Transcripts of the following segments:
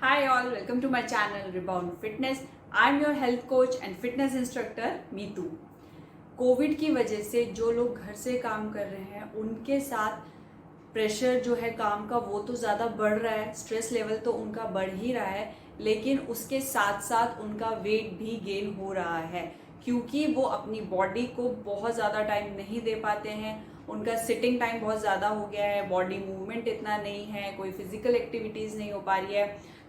Hi all, welcome to my channel Rebound Fitness. I'm your health coach and fitness instructor Meetu. Covid की वजह से जो लोग घर से काम कर रहे हैं उनके साथ प्रेशर जो है काम का वो तो ज़्यादा बढ़ रहा है, स्ट्रेस लेवल तो उनका बढ़ ही रहा है, लेकिन उसके साथ साथ उनका वेट भी गेन हो रहा है क्योंकि वो अपनी बॉडी को बहुत ज़्यादा टाइम नहीं दे पाते हैं। उनका सिटिंग टाइम बहुत ज़्यादा हो गया है, बॉडी मूवमेंट इतना नहीं है, कोई फिजिकल एक्टिविटीज़ नहीं हो पा रही है,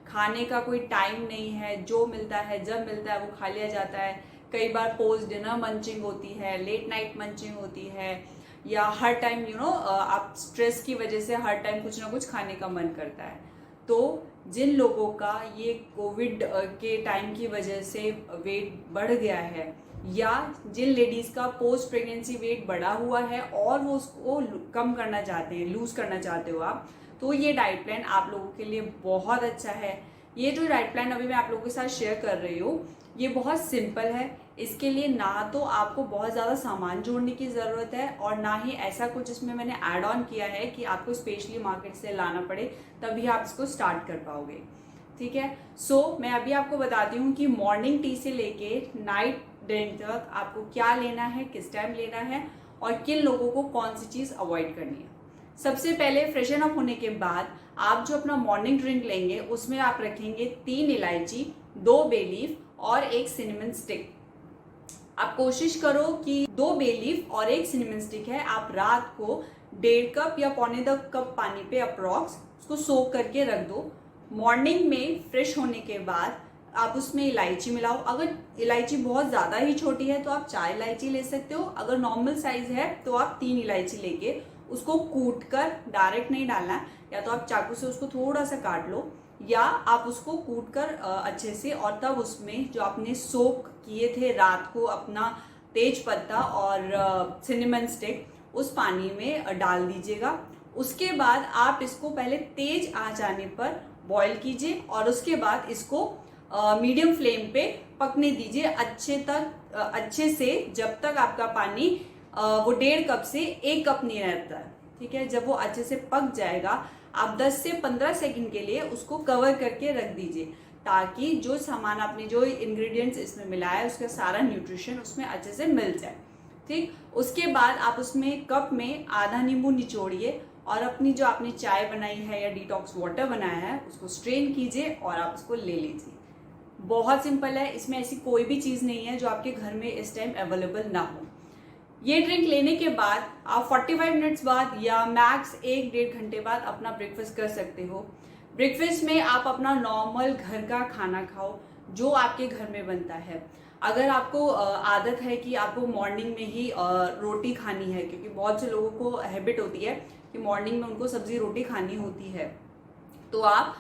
खाने का कोई टाइम नहीं है, जो मिलता है जब मिलता है वो खा लिया जाता है। कई बार पोस्ट डिनर मंचिंग होती है, लेट नाइट मंचिंग होती है, या हर टाइम आप स्ट्रेस की वजह से हर टाइम कुछ ना कुछ खाने का मन करता है। तो जिन लोगों का ये कोविड के टाइम की वजह से वेट बढ़ गया है, या जिन लेडीज़ का पोस्ट प्रेगनेंसी वेट बढ़ा हुआ है और वो उसको कम करना चाहते हैं, लूज़ करना चाहते हो आप, तो ये डाइट प्लान आप लोगों के लिए बहुत अच्छा है। ये जो डाइट प्लान अभी मैं आप लोगों के साथ शेयर कर रही हूँ ये बहुत सिंपल है। इसके लिए ना तो आपको बहुत ज़्यादा सामान जोड़ने की ज़रूरत है और ना ही ऐसा कुछ इसमें मैंने ऐड ऑन किया है कि आपको स्पेशली मार्केट से लाना पड़े तभी आप इसको स्टार्ट कर पाओगे। ठीक है, सो मैं अभी आपको बताती हूँ कि मॉर्निंग टी से लेके नाइट डिनर तक आपको क्या लेना है, किस टाइम लेना है और किन लोगों को कौन सी चीज़ अवॉइड करनी है। सबसे पहले फ्रेशन अप होने के बाद आप जो अपना मॉर्निंग ड्रिंक लेंगे उसमें आप रखेंगे 3 इलायची, 2 बे लीफ और 1 सिनेमन स्टिक। आप कोशिश करो कि 2 बे लीफ और 1 सिनेमन स्टिक है, आप रात को 1.5 कप या 1.25 कप पानी पे अप्रॉक्स उसको सोक करके रख दो। मॉर्निंग में फ्रेश होने के बाद आप उसमें इलायची मिलाओ। अगर इलायची बहुत ज़्यादा ही छोटी है तो आप 4 इलायची ले सकते हो, अगर नॉर्मल साइज है तो आप 3 इलायची लेके उसको कूट कर, डायरेक्ट नहीं डालना, या तो आप चाकू से उसको थोड़ा सा काट लो या आप उसको कूट कर अच्छे से, और तब उसमें जो आपने सोक किए थे रात को अपना तेज पत्ता और सिनेमन स्टिक उस पानी में डाल दीजिएगा। उसके बाद आप इसको पहले तेज आंच आने पर बॉईल कीजिए और उसके बाद इसको मीडियम फ्लेम पे पकने दीजिए अच्छे से जब तक आपका पानी वो 1.5 कप से 1 कप नहीं रहता है। ठीक है, जब वो अच्छे से पक जाएगा आप 10 से 15 सेकंड के लिए उसको कवर करके रख दीजिए ताकि जो सामान आपने जो इंग्रेडिएंट्स इसमें मिलाया है उसका सारा न्यूट्रिशन उसमें अच्छे से मिल जाए। ठीक, उसके बाद आप उसमें कप में आधा नींबू निचोड़िए और अपनी जो आपने चाय बनाई है या डिटॉक्स वाटर बनाया है उसको स्ट्रेन कीजिए और आप उसको ले लीजिए। बहुत सिंपल है, इसमें ऐसी कोई भी चीज़ नहीं है जो आपके घर में इस टाइम अवेलेबल ना हो। ये ड्रिंक लेने के बाद आप 45 मिनट्स बाद या मैक्स 1-1.5 घंटे बाद अपना ब्रेकफास्ट कर सकते हो। ब्रेकफास्ट में आप अपना नॉर्मल घर का खाना खाओ जो आपके घर में बनता है। अगर आपको आदत है कि आपको मॉर्निंग में ही रोटी खानी है, क्योंकि बहुत से लोगों को हैबिट होती है कि मॉर्निंग में उनको सब्जी रोटी खानी होती है, तो आप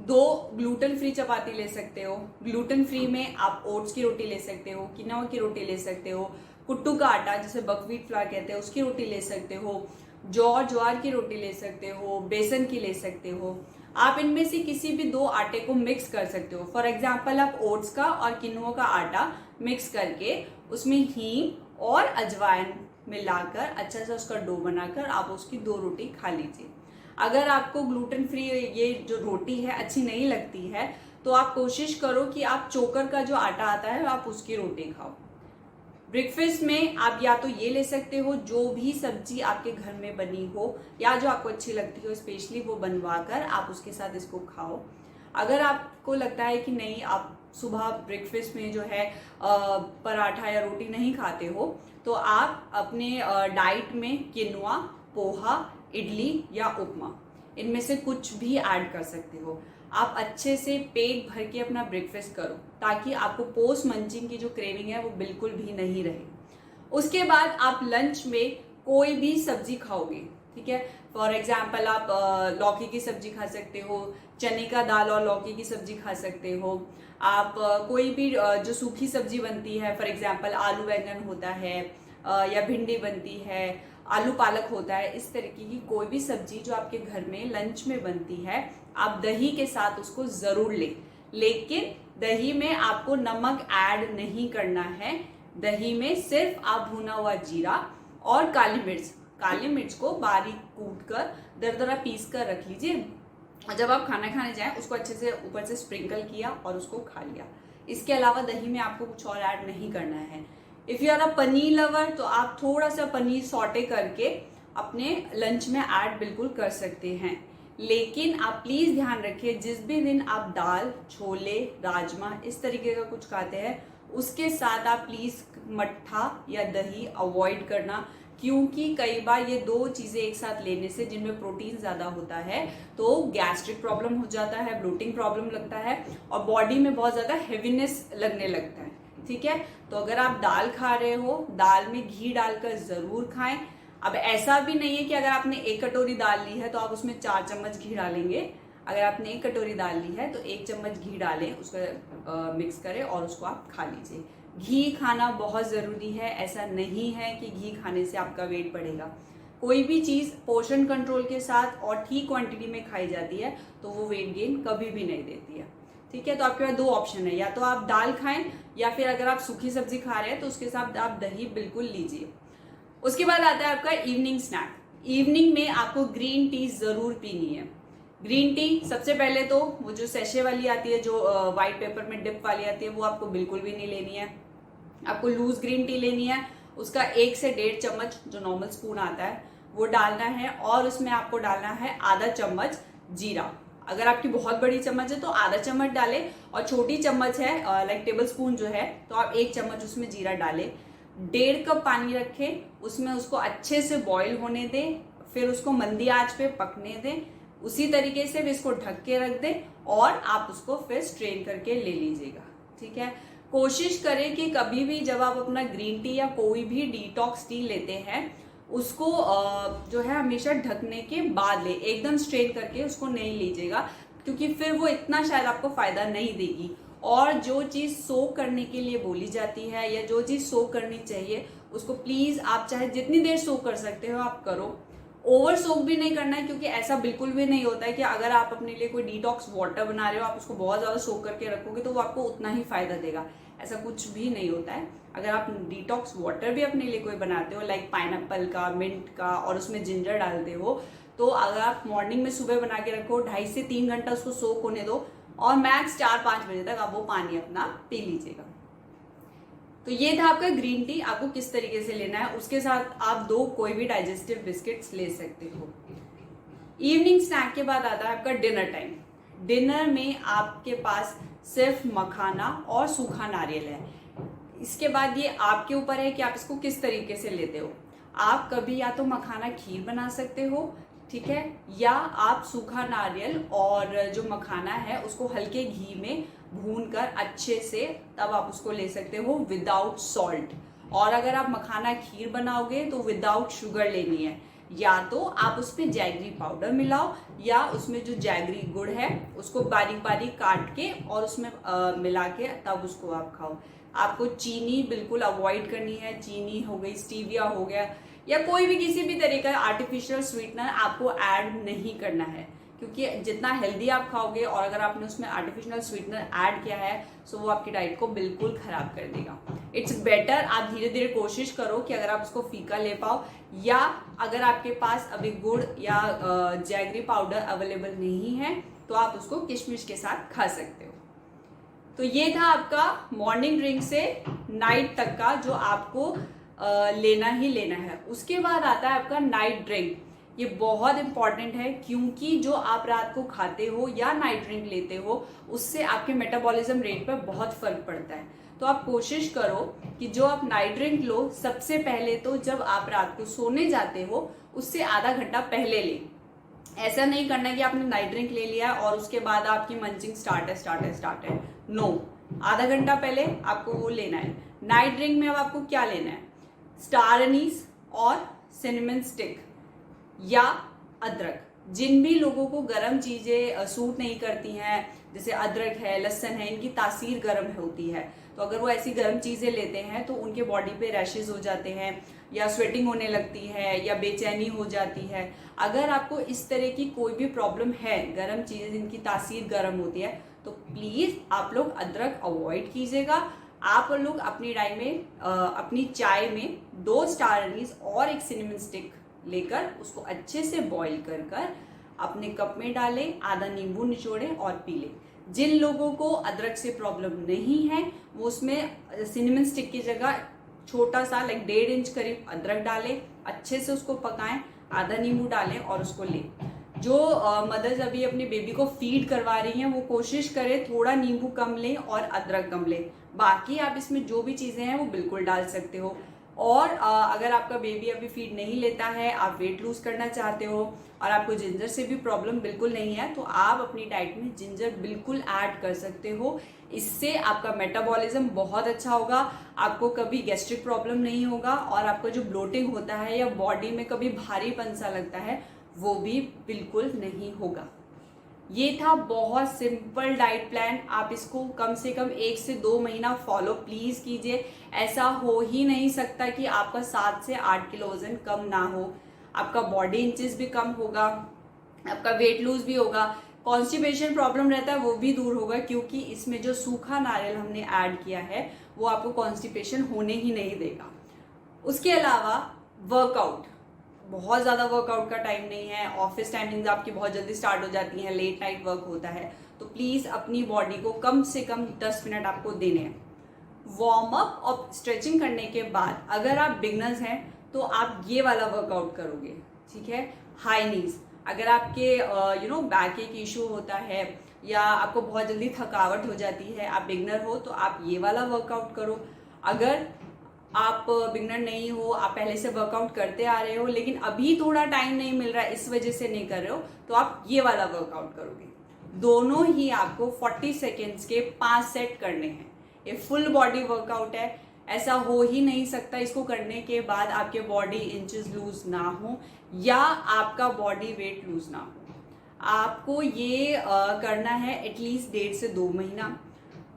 2 ग्लूटेन फ्री चपाती ले सकते हो। ग्लूटेन फ्री में आप ओट्स की रोटी ले सकते हो, किनोआ की रोटी ले सकते हो, कुट्टू का आटा जिसे बकव्हीट फ्लावर कहते हैं उसकी रोटी ले सकते हो, ज्वार की रोटी ले सकते हो, बेसन की ले सकते हो। आप इनमें से किसी भी 2 आटे को मिक्स कर सकते हो। फॉर एग्जाम्पल आप ओट्स का और किनोआ का आटा मिक्स करके उसमें हींग और अजवाइन मिलाकर अच्छा सा उसका डो बनाकर आप उसकी 2 रोटी खा लीजिए। अगर आपको ग्लूटेन फ्री ये जो रोटी है अच्छी नहीं लगती है तो आप कोशिश करो कि आप चोकर का जो आटा आता है आप उसकी रोटी खाओ। ब्रेकफास्ट में आप या तो ये ले सकते हो जो भी सब्जी आपके घर में बनी हो या जो आपको अच्छी लगती हो स्पेशली वो बनवा कर आप उसके साथ इसको खाओ। अगर आपको लगता है कि नहीं आप सुबह ब्रेकफास्ट में जो है पराठा या रोटी नहीं खाते हो तो आप अपने डाइट में किनोआ, पोहा, इडली या उपमा इनमें से कुछ भी ऐड कर सकते हो। आप अच्छे से पेट भर के अपना ब्रेकफास्ट करो ताकि आपको पोस्ट मंचिंग की जो क्रेविंग है वो बिल्कुल भी नहीं रहे। उसके बाद आप लंच में कोई भी सब्जी खाओगे। ठीक है, फॉर एग्जाम्पल आप लौकी की सब्जी खा सकते हो, चने का दाल और लौकी की सब्जी खा सकते हो। आप कोई भी जो सूखी सब्जी बनती है, फॉर एग्जाम्पल आलू बैंगन होता है या भिंडी बनती है, आलू पालक होता है, इस तरीके की कोई भी सब्जी जो आपके घर में लंच में बनती है आप दही के साथ उसको ज़रूर लें। लेकिन दही में आपको नमक ऐड नहीं करना है। दही में सिर्फ आप भुना हुआ जीरा और काली मिर्च को बारीक कूट कर दरदरा पीस कर रख लीजिए और जब आप खाना खाने जाएं उसको अच्छे से ऊपर से स्प्रिंकल किया और उसको खा लिया। इसके अलावा दही में आपको कुछ और ऐड नहीं करना है। If you are a paneer lover तो आप थोड़ा सा पनीर सॉटे करके अपने लंच में ऐड बिल्कुल कर सकते हैं। लेकिन आप प्लीज़ ध्यान रखिए, जिस भी दिन आप दाल, छोले, राजमा इस तरीके का कुछ खाते हैं उसके साथ आप प्लीज़ मट्ठा या दही अवॉइड करना, क्योंकि कई बार ये दो चीज़ें एक साथ लेने से जिनमें प्रोटीन ज़्यादा होता है तो गैस्ट्रिक प्रॉब्लम हो जाता है, ब्लोटिंग प्रॉब्लम लगता है और बॉडी में बहुत ज़्यादा हेवीनेस लगने लगता है। ठीक है, तो अगर आप दाल खा रहे हो, दाल में घी डालकर ज़रूर खाएं। अब ऐसा भी नहीं है कि अगर आपने 1 कटोरी दाल ली है तो आप उसमें 4 चम्मच घी डालेंगे। अगर आपने 1 कटोरी दाल ली है तो 1 चम्मच घी डालें, उसको मिक्स करें और उसको आप खा लीजिए। घी खाना बहुत ज़रूरी है, ऐसा नहीं है कि घी खाने से आपका वेट बढ़ेगा। कोई भी चीज़ पोर्शन कंट्रोल के साथ और ठीक क्वांटिटी में खाई जाती है तो वो वेट गेन कभी भी नहीं देती है। ठीक है, तो आपके पास 2 ऑप्शन है, या तो आप दाल खाएं या फिर अगर आप सूखी सब्जी खा रहे हैं तो उसके साथ आप दही बिल्कुल लीजिए। उसके बाद आता है आपका इवनिंग स्नैक। इवनिंग में आपको ग्रीन टी ज़रूर पीनी है। ग्रीन टी सबसे पहले तो वो जो सैशे वाली आती है, जो वाइट पेपर में डिप वाली आती है, वो आपको बिल्कुल भी नहीं लेनी है। आपको लूज ग्रीन टी लेनी है, उसका 1 से 1.5 चम्मच जो नॉर्मल स्पून आता है वो डालना है और उसमें आपको डालना है आधा चम्मच जीरा। अगर आपकी बहुत बड़ी चम्मच है तो आधा चम्मच डालें और छोटी चम्मच है लाइक टेबल स्पून जो है तो आप 1 चम्मच उसमें जीरा डालें। 1.5 कप पानी रखें, उसमें उसको अच्छे से बॉईल होने दें, फिर उसको मंदी आंच पे पकने दें। उसी तरीके से भी इसको ढक के रख दें और आप उसको फिर स्ट्रेन करके ले लीजिएगा। ठीक है, कोशिश करें कि कभी भी जब आप अपना ग्रीन टी या कोई भी डिटॉक्स टी लेते हैं उसको जो है हमेशा ढकने के बाद ले, एकदम स्ट्रेन करके उसको नहीं लीजिएगा, क्योंकि फिर वो इतना शायद आपको फायदा नहीं देगी। और जो चीज़ सोक करने के लिए बोली जाती है या जो चीज़ सोक करनी चाहिए उसको प्लीज़ आप चाहे जितनी देर सोक कर सकते हो आप करो। ओवर सोक भी नहीं करना है, क्योंकि ऐसा बिल्कुल भी नहीं होता है कि अगर आप अपने लिए कोई डिटॉक्स वाटर बना रहे हो आप उसको बहुत ज़्यादा सोक करके रखोगे तो वो आपको उतना ही फायदा देगा। ऐसा कुछ भी नहीं होता है। अगर आप डिटॉक्स वाटर भी अपने लिए कोई बनाते हो लाइक पाइनएप्पल का, मिंट का और उसमें जिंजर डालते हो, तो अगर आप मॉर्निंग में सुबह बना के रखो 2.5 से 3 घंटा उसको सोक होने दो और मैक्स 4-5 बजे तक आप वो पानी अपना पी लीजिएगा। तो ये था आपका ग्रीन टी, आपको किस तरीके से लेना है। उसके साथ आप 2 कोई भी डाइजेस्टिव बिस्किट्स ले सकते हो। इवनिंग स्नैक के बाद आता है आपका डिनर टाइम। डिनर में आपके पास सिर्फ मखाना और सूखा नारियल है। इसके बाद ये आपके ऊपर है कि आप इसको किस तरीके से लेते हो। आप कभी या तो मखाना खीर बना सकते हो, ठीक है, या आप सूखा नारियल और जो मखाना है उसको हल्के घी में भूनकर अच्छे से तब आप उसको ले सकते हो विदाउट सॉल्ट। और अगर आप मखाना खीर बनाओगे तो विदाउट शुगर लेनी है, या तो आप उसमें जैगरी पाउडर मिलाओ या उसमें जो जैगरी गुड़ है उसको बारीक बारीक काट के और उसमें मिला के तब उसको आप खाओ। आपको चीनी बिल्कुल अवॉइड करनी है। चीनी हो गई, स्टीविया हो गया या कोई भी किसी भी तरीके का आर्टिफिशियल स्वीटनर आपको ऐड नहीं करना है, क्योंकि जितना हेल्दी आप खाओगे और अगर आपने उसमें आर्टिफिशियल स्वीटनर ऐड किया है तो वो आपकी डाइट को बिल्कुल खराब कर देगा। इट्स बेटर आप धीरे धीरे कोशिश करो कि अगर आप उसको फीका ले पाओ, या अगर आपके पास अभी गुड़ या जैगरी पाउडर अवेलेबल नहीं है तो आप उसको किशमिश के साथ खा सकते हो। तो ये था आपका मॉर्निंग ड्रिंक से नाइट तक का जो आपको लेना ही लेना है। उसके बाद आता है आपका नाइट ड्रिंक। ये बहुत इंपॉर्टेंट है, क्योंकि जो आप रात को खाते हो या नाइट ड्रिंक लेते हो उससे आपके मेटाबॉलिज्म रेट पर बहुत फर्क पड़ता है। तो आप कोशिश करो कि जो आप नाइट ड्रिंक लो सबसे पहले तो जब आप रात को सोने जाते हो उससे आधा घंटा पहले लें। ऐसा नहीं करना कि आपने नाइट ड्रिंक ले लिया और उसके बाद आपकी मंचिंग स्टार्ट है। नो, आधा घंटा पहले आपको वो लेना है। नाइट ड्रिंक में अब आपको क्या लेना है, स्टार एनीस और सिनेमन स्टिक या अदरक। जिन भी लोगों को गर्म चीज़ें सूट नहीं करती हैं, जैसे अदरक है, लहसुन है, इनकी तासीर गर्म होती है, तो अगर वो ऐसी गर्म चीज़ें लेते हैं तो उनके बॉडी पे रैशेज हो जाते हैं या स्वेटिंग होने लगती है या बेचैनी हो जाती है। अगर आपको इस तरह की कोई भी प्रॉब्लम है, गर्म चीज़ें जिनकी तासीर गर्म होती है, तो प्लीज़ आप लोग अदरक अवॉइड कीजिएगा। आप लोग अपनी डाइट में अपनी चाय में 2 स्टार एनीस और 1 सिनेमन स्टिक लेकर उसको अच्छे से बॉईल कर अपने कप में डालें, आधा नींबू निचोड़ें और पी लें। जिन लोगों को अदरक से प्रॉब्लम नहीं है वो उसमें सिनेमन स्टिक की जगह छोटा सा 1.5 इंच करीब अदरक डालें, अच्छे से उसको पकाएं, आधा नींबू डालें और उसको लें। जो मदर्स अभी अपने बेबी को फीड करवा रही हैं वो कोशिश करें थोड़ा नींबू कम लें और अदरक कम लें। बाकी आप इसमें जो भी चीज़ें हैं वो बिल्कुल डाल सकते हो। और अगर आपका बेबी अभी फीड नहीं लेता है, आप वेट लूज करना चाहते हो और आपको जिंजर से भी प्रॉब्लम बिल्कुल नहीं है, तो आप अपनी डाइट में जिंजर बिल्कुल ऐड कर सकते हो। इससे आपका मेटाबॉलिज्म बहुत अच्छा होगा, आपको कभी गैस्ट्रिक प्रॉब्लम नहीं होगा और आपका जो ब्लोटिंग होता है या बॉडी में कभी भारीपन सा लगता है वो भी बिल्कुल नहीं होगा। ये था बहुत सिंपल डाइट प्लान। आप इसको कम से कम 1 से 2 महीना फॉलो प्लीज कीजिए। ऐसा हो ही नहीं सकता कि आपका 7 से 8 किलो वजन कम ना हो। आपका बॉडी इंचेस भी कम होगा, आपका वेट लूज भी होगा, कॉन्स्टिपेशन प्रॉब्लम रहता है वो भी दूर होगा, क्योंकि इसमें जो सूखा नारियल हमने ऐड किया है वो आपको कॉन्स्टिपेशन होने ही नहीं देगा। उसके अलावा वर्कआउट, बहुत ज़्यादा वर्कआउट का टाइम नहीं है, ऑफिस टाइमिंग्स आपकी बहुत जल्दी स्टार्ट हो जाती हैं, लेट नाइट वर्क होता है, तो प्लीज़ अपनी बॉडी को कम से कम 10 मिनट आपको देने हैं। वार्म अप और स्ट्रेचिंग करने के बाद अगर आप बिगनर्स हैं तो आप ये वाला वर्कआउट करोगे, ठीक है। हाई नीज, अगर आपके बैक एक इशू होता है या आपको बहुत जल्दी थकावट हो जाती है, आप बिगनर हो तो आप ये वाला वर्कआउट करो। अगर आप बिगनर नहीं हो, आप पहले से वर्कआउट करते आ रहे हो लेकिन अभी थोड़ा टाइम नहीं मिल रहा है इस वजह से नहीं कर रहे हो, तो आप ये वाला वर्कआउट करोगे। दोनों ही आपको 40 सेकेंड्स के 5 सेट करने हैं। ये फुल बॉडी वर्कआउट है, ऐसा हो ही नहीं सकता इसको करने के बाद आपके बॉडी इंचेस लूज ना हो या आपका बॉडी वेट लूज ना हो। आपको ये करना है एटलीस्ट 1.5 से 2 महीना,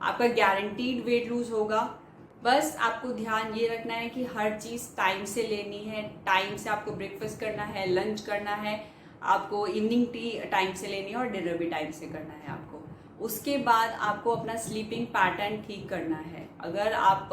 आपका गारंटीड वेट लूज होगा। बस आपको ध्यान ये रखना है कि हर चीज़ टाइम से लेनी है, टाइम से आपको ब्रेकफास्ट करना है, लंच करना है, आपको इवनिंग टी टाइम से लेनी है और डिनर भी टाइम से करना है आपको। उसके बाद आपको अपना स्लीपिंग पैटर्न ठीक करना है। अगर आप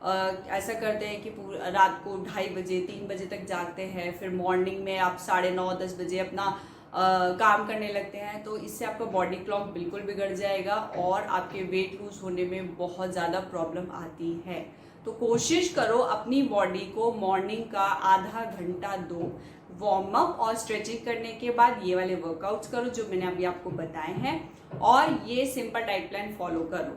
ऐसा करते हैं कि रात को 2:30 बजे 3 बजे तक जागते हैं, फिर मॉर्निंग में आप 9:30 10 बजे अपना काम करने लगते हैं, तो इससे आपका बॉडी क्लॉक बिल्कुल बिगड़ जाएगा और आपके वेट लूज होने में बहुत ज़्यादा प्रॉब्लम आती है। तो कोशिश करो अपनी बॉडी को मॉर्निंग का आधा घंटा दो, वार्म अप और स्ट्रेचिंग करने के बाद ये वाले वर्कआउट्स करो जो मैंने अभी आपको बताए हैं और ये सिंपल डाइट प्लान फॉलो करो,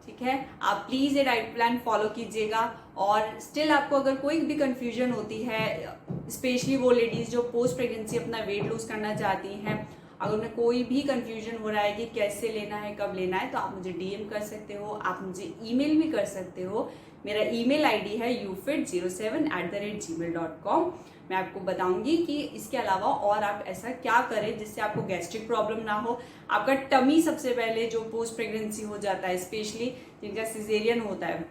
ठीक है। आप प्लीज़ ये डाइट प्लान फॉलो कीजिएगा। और स्टिल आपको अगर कोई भी कंफ्यूजन होती है, स्पेशली वो लेडीज़ जो पोस्ट प्रेगनेंसी अपना वेट लूज करना चाहती हैं, अगर उन्हें कोई भी कंफ्यूजन हो रहा है कि कैसे लेना है, कब लेना है, तो आप मुझे DM कर सकते हो, आप मुझे ईमेल भी कर सकते हो। मेरा ईमेल ID है youfit07@gmail.com। मैं आपको बताऊंगी कि इसके अलावा और आप ऐसा क्या करें जिससे आपको गैस्ट्रिक प्रॉब्लम ना हो। आपका टमी सबसे पहले जो पोस्ट प्रेगनेंसी हो जाता है, स्पेशली जिनका सिजेरियन होता है,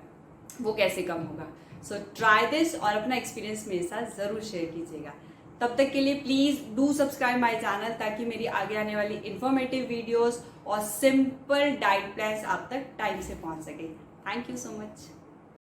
वो कैसे कम होगा। सो ट्राई दिस और अपना एक्सपीरियंस मेरे साथ ज़रूर शेयर कीजिएगा। तब तक के लिए please do subscribe my channel ताकि मेरी आगे आने वाली इन्फॉर्मेटिव वीडियोस और सिंपल डाइट प्लान्स आप तक टाइम से पहुंच सके। Thank you so much.